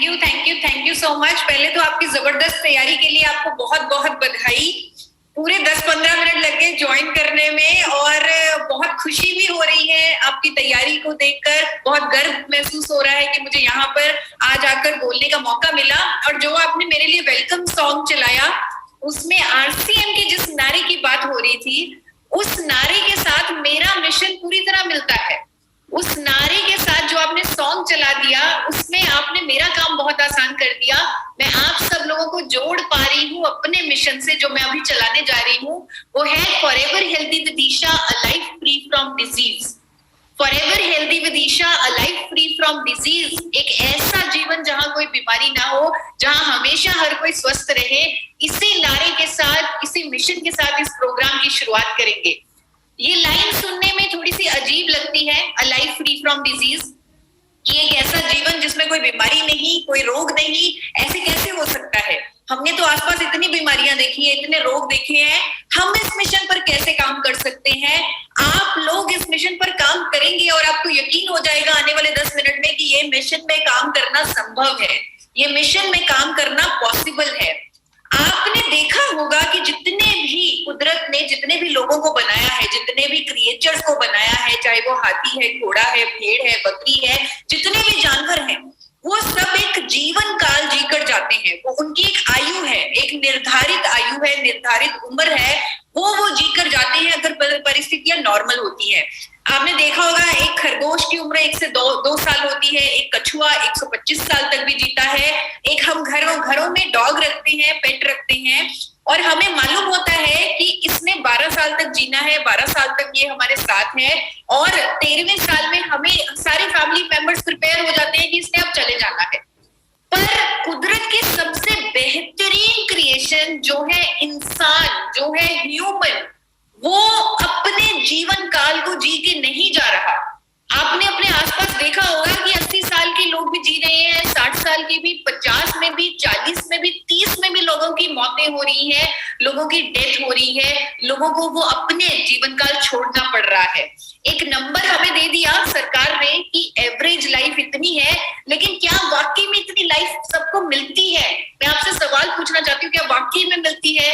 Thank you so much. पहले तो आपकी जबरदस्त तैयारी के लिए आपको बहुत बहुत बधाई। पूरे 10-15 मिनट लगे ज्वाइन करने में और बहुत खुशी भी हो रही है आपकी तैयारी को देखकर। बहुत गर्व महसूस हो रहा है कि मुझे यहाँ पर आज आकर बोलने का मौका मिला। और जो आपने मेरे लिए वेलकम सॉन्ग चलाया, उसमें आरसीएम की जिस नारे की बात हो रही थी, उस नारे के साथ मेरा मिशन पूरी तरह मिलता है। उस नारे के साथ जो आपने सॉन्ग चला दिया, उसमें आपने मेरा काम बहुत आसान कर दिया। मैं आप सब लोगों को जोड़ पा रही हूँ अपने मिशन से, जो मैं अभी चलाने जा रही हूँ। वो है forever healthy with Isha, a life free from disease. Forever healthy with Isha, a life free from disease. एक ऐसा जीवन जहां कोई बीमारी ना हो, जहां हमेशा हर कोई स्वस्थ रहे। इसी नारे के साथ, इसी मिशन के साथ इस प्रोग्राम की शुरुआत करेंगे। ये लाइन सुनने में थोड़ी सी अजीब लगती है, अ लाइफ फ्री फ्रॉम डिजीज, कि एक ऐसा जीवन जिसमें कोई बीमारी नहीं, कोई रोग नहीं, ऐसे कैसे हो सकता है। हमने तो आसपास इतनी बीमारियां देखी है, इतने रोग देखे हैं। हम इस मिशन पर कैसे काम कर सकते हैं? आप लोग इस मिशन पर काम करेंगे और आपको यकीन हो जाएगा आने वाले 10 मिनट में कि ये मिशन में काम करना संभव है, ये मिशन में काम करना पॉसिबल है। आपने देखा होगा कि जितने भी कुदरत ने जितने भी लोगों को बनाया है, जितने भी क्रिएचर्स को बनाया है, चाहे वो हाथी है, घोड़ा है, भेड़ है, बकरी है, जितने भी जानवर हैं, वो सब एक जीवन काल जीकर जाते हैं। वो उनकी एक आयु है, एक निर्धारित आयु है, निर्धारित उम्र है, वो जीकर जाते हैं अगर परिस्थितियां नॉर्मल होती है। आपने देखा होगा एक खरगोश की उम्र 1 से 2 साल होती है, एक कछुआ 125 साल तक भी जीता है। एक हम घरों में डॉग रखते हैं, पेट रखते हैं, और हमें मालूम होता है कि इसने 12 साल तक जीना है, 12 साल तक ये हमारे साथ है, और 13वें साल में हमें सारे फैमिली मेंबर्स प्रिपेयर हो जाते हैं कि इसने अब चले जाना है। पर कुदरत के सबसे बेहतरीन क्रिएशन जो है इंसान, जो है ह्यूमन, वो अपने जीवन काल को जी के नहीं जा रहा। आपने अपने आसपास देखा होगा कि 80 साल के लोग भी जी रहे हैं, 60 साल के भी, 50 में भी, 40 में भी, 30 में भी लोगों की मौतें हो रही है, लोगों की डेथ हो रही है, लोगों को वो अपने जीवन काल छोड़ना पड़ रहा है। एक नंबर हमें दे दिया सरकार ने कि एवरेज लाइफ इतनी है, लेकिन क्या वाकई में इतनी लाइफ सबको मिलती है? मैं आपसे सवाल पूछना चाहती हूँ, क्या वाकई में मिलती है?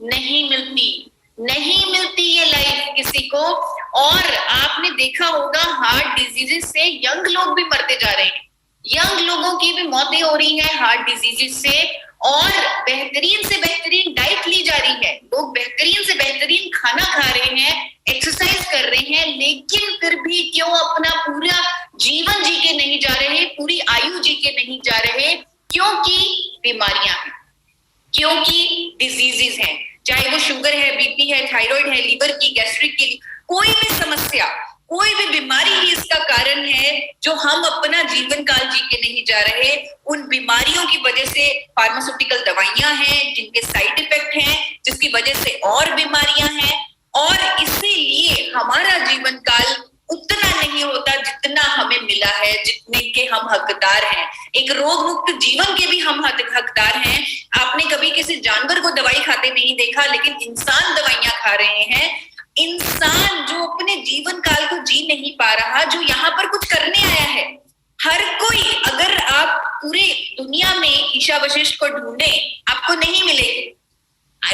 नहीं मिलती, नहीं मिलती ये लाइफ किसी को। और आपने देखा होगा हार्ट डिजीजेस से यंग लोग भी मरते जा रहे हैं, यंग लोगों की भी मौतें हो रही है हार्ट डिजीजेस से। और बेहतरीन से बेहतरीन डाइट ली जा रही है, लोग बेहतरीन से बेहतरीन खाना खा रहे हैं, एक्सरसाइज कर रहे हैं, लेकिन फिर भी क्यों अपना पूरा जीवन जी के नहीं जा रहे, पूरी आयु जी के नहीं जा रहे? क्योंकि बीमारियां हैं, क्योंकि डिजीजेस हैं, चाहे वो शुगर है, बीपी है, थायराइड है, लीवर की, गैस्ट्रिक की, कोई भी समस्या, कोई भी बीमारी ही इसका कारण है जो हम अपना जीवन काल जी के नहीं जा रहे। उन बीमारियों की वजह से फार्मास्यूटिकल दवाइयां हैं जिनके साइड इफेक्ट हैं, जिसकी वजह से और बीमारियां हैं, और इसीलिए हमारा जीवन काल उतना नहीं होता जितना हमें मिला है, जितने के हम हकदार हैं। एक रोग मुक्त जीवन के भी हम हकदार हैं। आपने कभी किसी जानवर को दवाई खाते नहीं देखा, लेकिन इंसान दवाइयां खा रहे हैं। इंसान जो अपने जीवन काल को जी नहीं पा रहा, जो यहाँ पर कुछ करने आया है। हर कोई, अगर आप पूरे दुनिया में ईशा वशिष्ठ को ढूंढे, आपको नहीं मिलेगी,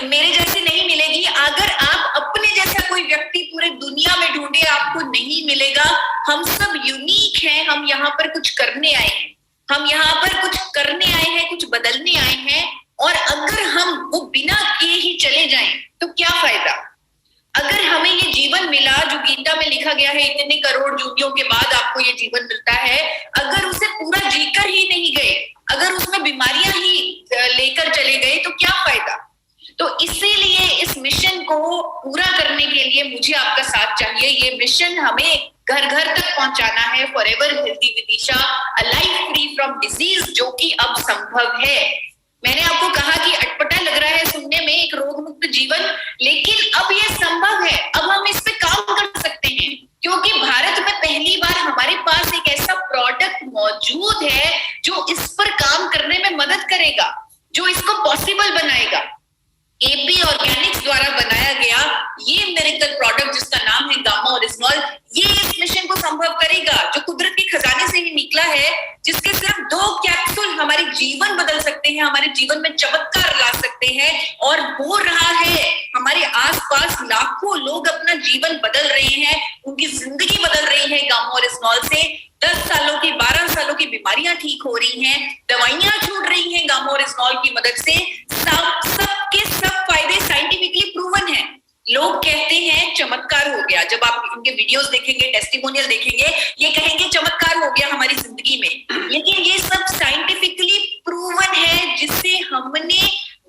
मेरे जैसे नहीं मिलेगी। अगर आप अपने जैसा कोई व्यक्ति पूरे दुनिया में ढूंढे, आपको नहीं मिलेगा। हम सब यूनिक हैं, हम यहाँ पर कुछ करने आए हैं, हम यहाँ पर कुछ करने आए हैं, कुछ बदलने आए हैं। और अगर हम वो बिना किए ही चले जाएं तो क्या फायदा? अगर हमें ये जीवन मिला जो गीता में लिखा गया है, इतने करोड़ जूतियों के बाद आपको ये जीवन मिलता है, अगर उसे पूरा जीकर ही नहीं गए, अगर उसमें बीमारियां ही लेकर चले गए, तो क्या फायदा? तो इसीलिए इस मिशन को पूरा करने के लिए मुझे आपका साथ चाहिए। ये मिशन हमें घर घर तक पहुंचाना है, forever healthy with Isha, a life free from disease, जो कि अब संभव है। मैंने आपको कहा कि अटपटा लग रहा है सुनने में, एक रोग मुक्त जीवन, लेकिन अब ये संभव है। अब हम इस पे काम कर सकते हैं, क्योंकि भारत में पहली बार हमारे पास एक ऐसा प्रोडक्ट मौजूद है जो इस पर काम करने में मदद करेगा, जो इसको पॉसिबल बनाएगा। एपी ऑर्गेनिक्स द्वारा बनाया गया ये मिरेकल प्रोडक्ट जिसका नाम है गामा ओरिजिनॉल, ये इस मिशन को संभव करेगा जो कुदरत के खजाने से ही निकला है, जिसके सिर्फ 2 कैप्सूल हमारे जीवन बदल सकते हैं, हमारे जीवन में चमत्कार ला सकते हैं। और हो रहा है, हमारे आसपास लाखों लोग अपना जीवन बदल रहे हैं, उनकी जिंदगी बदल रही है गामा ओरिजिनॉल से। 10 सालों की 12 सालों की बीमारियां ठीक हो रही हैं, दवाइयां छूट रही हैं गामा ओरिजिनॉल की मदद से। सबके सब फायदे साइंटिफिकली प्रूवन है। लोग कहते हैं चमत्कार हो गया, जब आप इनके वीडियोस देखेंगे, टेस्टिमोनियल देखेंगे, ये कहेंगे चमत्कार हो गया हमारी जिंदगी में। लेकिन ये सब साइंटिफिकली प्रूवन है, जिससे हमने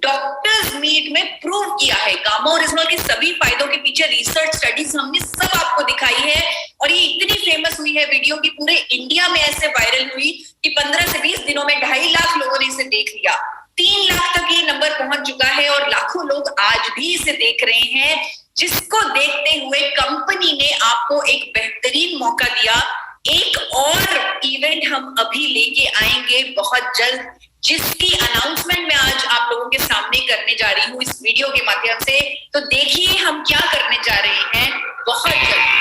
डॉक्टर्स मीट में प्रूव किया है। गामा ओरिजिनॉल के सभी फायदों के पीछे रिसर्च स्टडीज हमने सब आपको दिखाई है, और ये इतनी फेमस हुई है वीडियो की पूरे इंडिया में ऐसे वायरल हुई कि 15 से 20 दिनों में 2.5 लाख लोगों ने इसे देख लिया। 3 लाख तक ये नंबर पहुंच चुका है और लाखों लोग आज भी इसे देख रहे हैं, जिसको देखते हुए कंपनी ने आपको एक बेहतरीन मौका दिया। एक और इवेंट हम अभी लेके आएंगे बहुत जल्द, जिसकी अनाउंसमेंट मैं आज आप लोगों के सामने करने जा रही हूँ इस वीडियो के माध्यम से। तो देखिए हम क्या करने जा रहे हैं बहुत जल्द।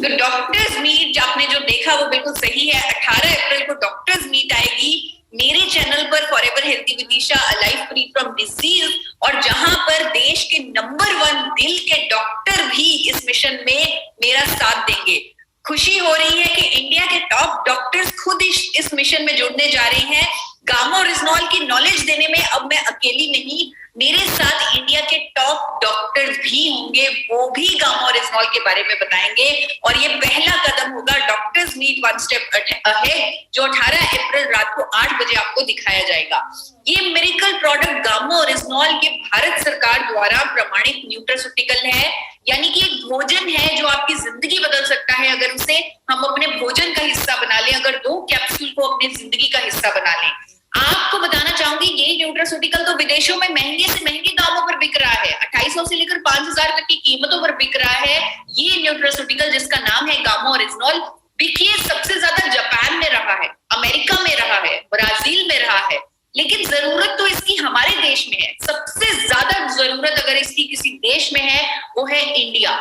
तो डॉक्टर्स मीट आपने जो देखा वो बिल्कुल सही है। 18 अप्रैल को डॉक्टर्स मीट आएगी मेरे चैनल पर forever healthy with Isha, life free from disease, और जहां पर देश के नंबर 1 दिल के डॉक्टर भी इस मिशन में मेरा साथ देंगे। खुशी हो रही है कि इंडिया के टॉप डॉक्टर्स खुद इस मिशन में जुड़ने जा रहे हैं। गामा ओरिजिनॉल की नॉलेज देने में अब मैं अकेली नहीं, मेरे साथ इंडिया के टॉप डॉक्टर्स भी होंगे, वो भी गामा ओरिजिनॉल के बारे में बताएंगे। और ये पहला कदम होगा डॉक्टर्स मीट 1 स्टेप अहेड, जो 18 अप्रैल रात को 8 बजे आपको दिखाया जाएगा। ये मिरेकल प्रोडक्ट गामा ओरिजिनॉल के भारत सरकार द्वारा प्रमाणित न्यूट्रास्यूटिकल है, यानी कि एक भोजन है जो आपकी जिंदगी बदल सकता है अगर उसे हम अपने भोजन का हिस्सा बना लें, अगर 2 कैप्सूल को अपनी जिंदगी का हिस्सा बना लें। आपको बताना चाहूंगी ये न्यूट्रास्यूटिकल तो विदेशों में महंगे से महंगे दामों पर बिक रहा है, 2800 से लेकर 5000 तक की कीमतों पर बिक रहा है ये न्यूट्रास्यूटिकल जिसका नाम है गामा ओरिजिनॉल। बिकिए सबसे ज्यादा जापान में रहा है, अमेरिका में रहा है, ब्राजील में रहा है, लेकिन जरूरत तो इसकी हमारे देश में है। सबसे ज्यादा जरूरत अगर इसकी किसी देश में है वो है इंडिया।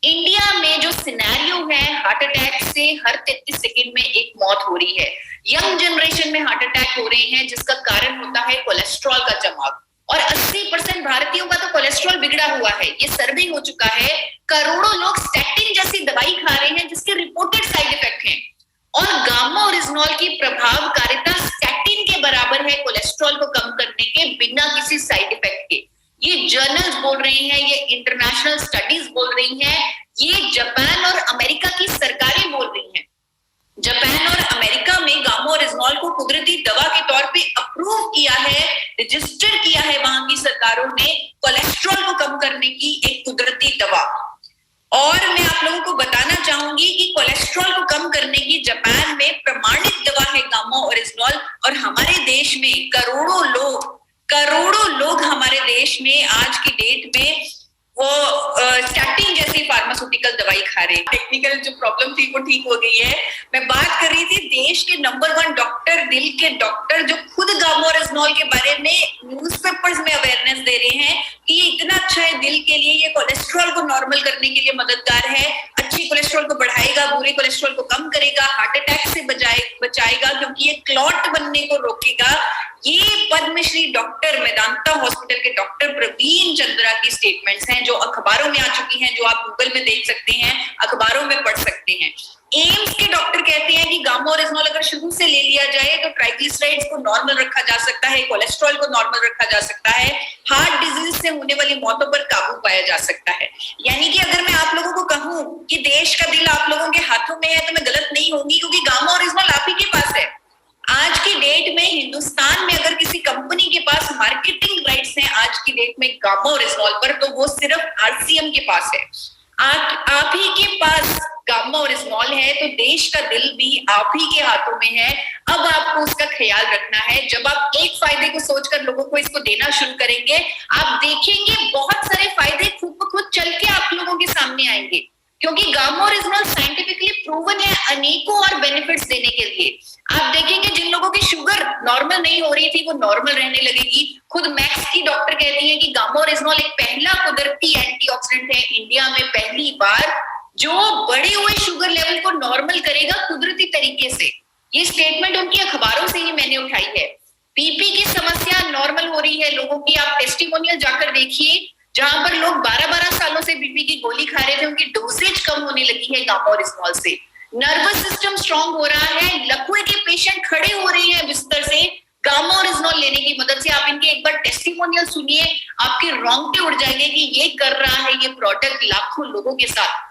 इंडिया में जो सिनेरियो है, हार्ट अटैक से हर 33 सेकंड में एक मौत हो रही है। यंग जनरेशन में हार्ट अटैक हो रहे हैं, जिसका कारण होता है कोलेस्ट्रॉल का जमाव, और 80% भारतीयों का तो कोलेस्ट्रॉल बिगड़ा हुआ है। ये सर्वे हो चुका है। करोड़ों लोग स्टैटिन जैसी दवाई खा रहे हैं जिसके रिपोर्टेड साइड इफेक्ट हैं, और गामा ओरिजिनॉल की प्रभावकारिता स्टैटिन के बराबर है कोलेस्ट्रॉल को कम करने के बिना किसी साइड इफेक्ट के। ये जर्नल्स बोल रही हैं, ये इंटरनेशनल स्टडीज बोल रही हैं, ये जापान और अमेरिका की सरकारें बोल रही हैं। जापान और अमेरिका में गामा ओरिजिनॉल को कुदरती दवा के तौर पे अप्रूव किया है, रजिस्टर किया है वहां की सरकारों ने, कोलेस्ट्रॉल को कम करने की एक कुदरती दवा। और मैं आप लोगों को बताना चाहूंगी कि कोलेस्ट्रॉल को कम करने की जापान में प्रमाणित दवा है गामा ओरिजिनॉल, और हमारे देश में करोड़ों लोग हमारे देश में आज की डेट में वो स्टैटिन जैसी फार्मास्यूटिकल दवाई खा रहे हैं। टेक्निकल जो प्रॉब्लम थी वो ठीक हो गई है। मैं बात कर रही थी देश के नंबर 1 डॉक्टर, दिल के डॉक्टर, जो खुद गामा ओरिजिनॉल के बारे में न्यूज़पेपर्स में अवेयरनेस दे रहे हैं कि ये इतना अच्छा है दिल के लिए, ये कोलेस्ट्रॉल को नॉर्मल करने के लिए मददगार है, अच्छी कोलेस्ट्रॉल को बढ़ाएगा, बुरे कोलेस्ट्रॉल को कम करेगा, हार्ट अटैक से बचाएगा क्योंकि ये क्लॉट बनने को रोकेगा। ये पद्मश्री डॉक्टर मेदांता हॉस्पिटल के डॉक्टर प्रवीण चंद्रा की स्टेटमेंट्स हैं, जो अखबारों में आ चुकी हैं, जो आप गूगल में देख सकते हैं, अखबारों में पढ़ सकते हैं। एम्स के डॉक्टर कहते हैं कि गामा ओरिजिनॉल अगर शुरू से ले लिया जाए तो ट्राइग्लिसराइड्स को नॉर्मल रखा जा सकता है, कोलेस्ट्रॉल को नॉर्मल रखा जा सकता है, हार्ट डिजीज से होने वाली मौतों पर काबू पाया जा सकता है। यानी कि अगर मैं आप लोगों को कहूं कि देश का दिल आप लोगों के हाथों में है तो मैं गलत नहीं होंगी, क्योंकि गामा ओरिजिनॉल आप ही के पास है। आज की डेट में हिंदुस्तान में अगर किसी कंपनी के पास मार्केटिंग राइट्स हैं आज की डेट में गामा ओरिजिनॉल पर, तो वो सिर्फ आरसीएम के पास है। आप ही के पास गामा ओरिजिनॉल है, तो देश का दिल भी आप ही के हाथों में है। अब आपको उसका ख्याल रखना है। जब आप एक फायदे को सोचकर लोगों को इसको देना शुरू करेंगे, आप देखेंगे बहुत सारे फायदे खुद ब खुद चल के आप लोगों के सामने आएंगे, क्योंकि गामा ओरिजिनॉल साइंटिफिकली प्रूवन है अनेकों और बेनिफिट्स देने के लिए। आप देखेंगे जिन लोगों की शुगर नॉर्मल नहीं हो रही थी वो नॉर्मल रहने लगेगी। खुद मैक्स की डॉक्टर कहती है कि गामा ओरिजिनॉल एक पहला कुदरती एंटीऑक्सीडेंट है इंडिया में पहली बार जो बढ़े हुए शुगर लेवल को नॉर्मल करेगा कुदरती तरीके से। ये स्टेटमेंट उनकी अखबारों से ही मैंने उठाई है। बीपी की समस्या नॉर्मल हो रही है लोगों की। आप टेस्टिमोनियल जाकर देखिए, जहां पर लोग 12-12 सालों से बीपी की गोली खा रहे थे, उनकी डोसेज कम होने लगी है गामा ओरिजिनॉल से। नर्वस सिस्टम स्ट्रांग हो रहा है, लकवे के पेशेंट खड़े हो रहे हैं बिस्तर से गामा ओरिजिनॉल लेने की मदद से। आप इनके एक बार टेस्टिमोनियल सुनिए, आपके रोंगटे उड़ जाएंगे कि ये कर रहा है ये प्रोडक्ट लाखों लोगों के साथ।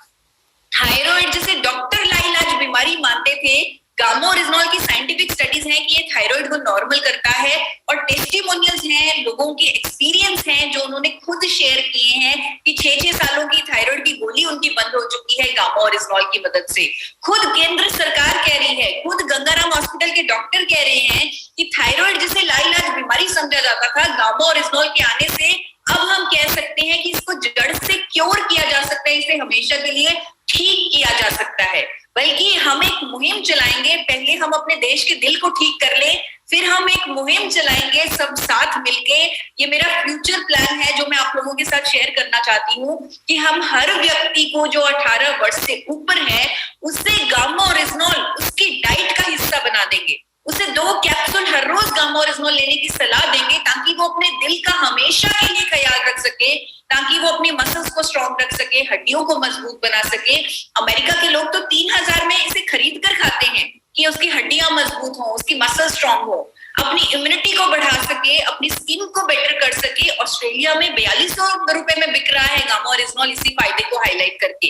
थायराइड जिसे डॉक्टर लाइलाज बीमारी मानते थे, गामा ओरिजिनॉल की साइंटिफिक स्टडीज हैं कि ये थायराइड को नॉर्मल करता है, और टेस्टिमोनियल्स हैं, लोगों के एक्सपीरियंस हैं जो उन्होंने खुद शेयर किए हैं कि 6-6 सालों की थायराइड की गोली उनकी बंद हो चुकी है गामा ओरिजिनॉल की मदद से। खुद केंद्र सरकार कह रही है, खुद गंगाराम हॉस्पिटल के डॉक्टर कह रहे हैं कि थायराइड जिसे लाइलाज बीमारी समझा जाता था, गामा ओरिजिनॉल के आने से अब हम कह सकते हैं कि इसको जड़ से क्योर किया जा सकता है, इसे हमेशा के लिए ठीक किया जा सकता है। बल्कि हम एक मुहिम चलाएंगे, पहले हम अपने देश के दिल को ठीक कर ले, फिर हम एक मुहिम चलाएंगे सब साथ मिलके। ये मेरा फ्यूचर प्लान है जो मैं आप लोगों के साथ शेयर करना चाहती हूँ कि हम हर व्यक्ति को जो 18 वर्ष से ऊपर है उससे गामा ओरिजिनॉल उसकी डाइट का हिस्सा बना देंगे, उसे 2 कैप्सूल हर रोज गामा ओरिजिनॉल लेने की सलाह देंगे, ताकि वो अपने दिल का हमेशा के लिए ख्याल रख सके, ताकि वो अपनी मसल्स को स्ट्रॉन्ग रख सके, हड्डियों को मजबूत बना सके। अमेरिका के लोग तो 3000 में इसे खरीद कर खाते हैं कि उसकी हड्डियां मजबूत हो, उसकी मसल स्ट्रॉन्ग हो, अपनी इम्यूनिटी को बढ़ा सके, अपनी स्किन को बेटर कर सके। ऑस्ट्रेलिया में 4200 रुपए में बिक रहा है गामा ओरिजिनॉल, इसी फायदे को हाईलाइट करके।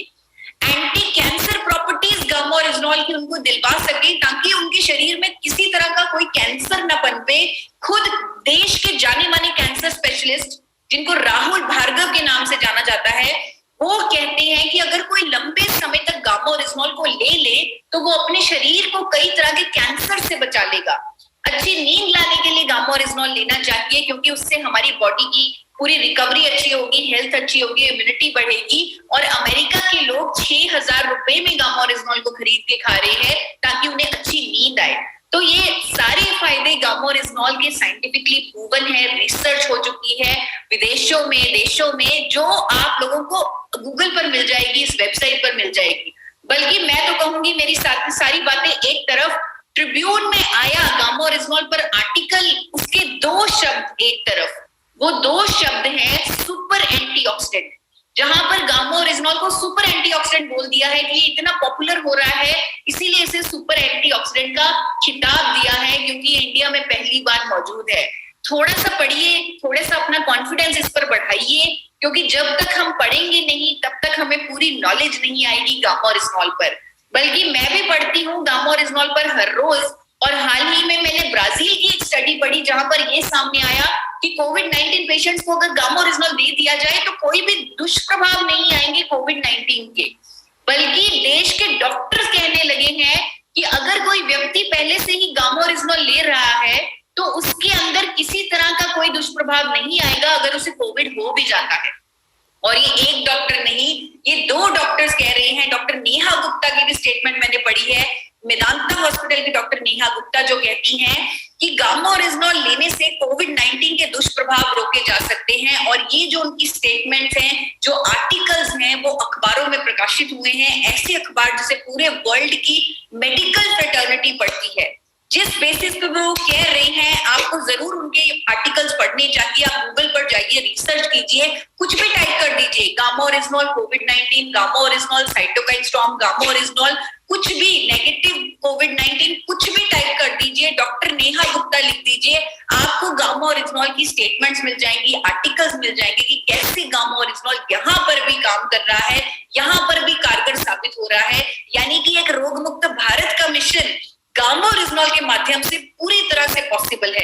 Anti cancer properties gamma oryzanol की उनको दिलवा सके, ताकि उनके शरीर में किसी तरह का कोई कैंसर न पनपे। खुद देश के जाने माने कैंसर स्पेशलिस्ट, जिनको राहुल भार्गव के नाम से जाना जाता है, वो कहते हैं कि अगर कोई लंबे समय तक गामा ओरिजिनॉल को ले तो वो अपने शरीर को कई तरह के कैंसर से बचा लेगा। अच्छी नींद लाने के लिए गामा ओरिजिनॉल लेना चाहिए, क्योंकि उससे हमारी बॉडी की पूरी रिकवरी अच्छी होगी, हेल्थ अच्छी होगी, इम्यूनिटी बढ़ेगी। और अमेरिका के लोग 6000 रुपए में गामा ओरिजिनॉल को खरीद के खा रहे हैं ताकि उन्हें अच्छी नींद आए। तो ये सारे फायदे गामा ओरिजिनॉल के साइंटिफिकली प्रूवन है, रिसर्च हो चुकी है विदेशों में, देशों में, जो आप लोगों को गूगल पर मिल जाएगी, इस वेबसाइट पर मिल जाएगी। बल्कि मैं तो कहूंगी मेरी सारी बातें एक तरफ, ट्रिब्यून में आया गामा ओरिजिनॉल पर आर्टिकल, उसके 2 शब्द एक तरफ, वो 2 शब्द हैं सुपर एंटीऑक्सीडेंट, जहां पर गामा ओरिजिनॉल को सुपर एंटीऑक्सीडेंट बोल दिया है कि ये इतना पॉपुलर हो रहा है, इसीलिए इसे सुपर एंटीऑक्सीडेंट का खिताब दिया है, क्योंकि इंडिया में पहली बार मौजूद है। थोड़ा सा पढ़िए, थोड़ा सा अपना कॉन्फिडेंस इस पर बढ़ाइए, क्योंकि जब तक हम पढ़ेंगे नहीं तब तक हमें पूरी नॉलेज नहीं आएगी गामा ओरिजिनॉल पर। बल्कि मैं भी पढ़ती हूँ गामा ओरिजिनॉल पर हर रोज, और हाल ही में मैंने ब्राजील की एक स्टडी पढ़ी जहां पर यह सामने आया कि कोविड-19 पेशेंट्स को अगर गामा ओरिजिनॉल दे दिया जाए तो कोई भी दुष्प्रभाव नहीं आएंगे कोविड-19 के। बल्कि देश के डॉक्टर्स कहने लगे हैं कि अगर कोई व्यक्ति पहले से ही गामा ओरिजिनॉल ले रहा है तो उसके अंदर किसी तरह का कोई दुष्प्रभाव नहीं आएगा अगर उसे कोविड हो भी जाता है। और ये एक डॉक्टर नहीं, ये 2 डॉक्टर्स कह रहे हैं। डॉक्टर नेहा गुप्ता की भी स्टेटमेंट मैंने पढ़ी है, मेदांता हॉस्पिटल की डॉक्टर नेहा गुप्ता, जो कहती हैं कि गामा ओरिजिनॉल लेने से कोविड-19 के दुष्प्रभाव रोके जा सकते हैं। और ये जो उनकी स्टेटमेंट्स हैं, जो आर्टिकल्स हैं, वो अखबारों में प्रकाशित हुए हैं, ऐसे अखबार जिसे पूरे वर्ल्ड की मेडिकल फ्रेटर्निटी पढ़ती है। जिस बेसिस पे वो कह रहे हैं, आपको जरूर उनके आर्टिकल्स पढ़ने चाहिए। आप गूगल पर जाइए, रिसर्च कीजिए, कुछ भी टाइप कर दीजिए, गामा ओरिजिनॉल कोविड-19, gamma oryzanol cytokine storm, gamma oryzanol कुछ भी, नेगेटिव कोविड-19, कुछ भी टाइप कर दीजिए, डॉक्टर नेहा गुप्ता लिख दीजिए, आपको गामा ओरिजिनॉल की स्टेटमेंट्स मिल जाएंगी, आर्टिकल्स मिल जाएंगे कि कैसे गामा ओरिजिनॉल यहाँ पर भी काम कर रहा है, यहाँ पर भी कारगर साबित हो रहा है। यानी कि एक रोग मुक्त भारत का मिशन गामा ओरिजिनॉल के माध्यम से पूरी तरह से पॉसिबल है।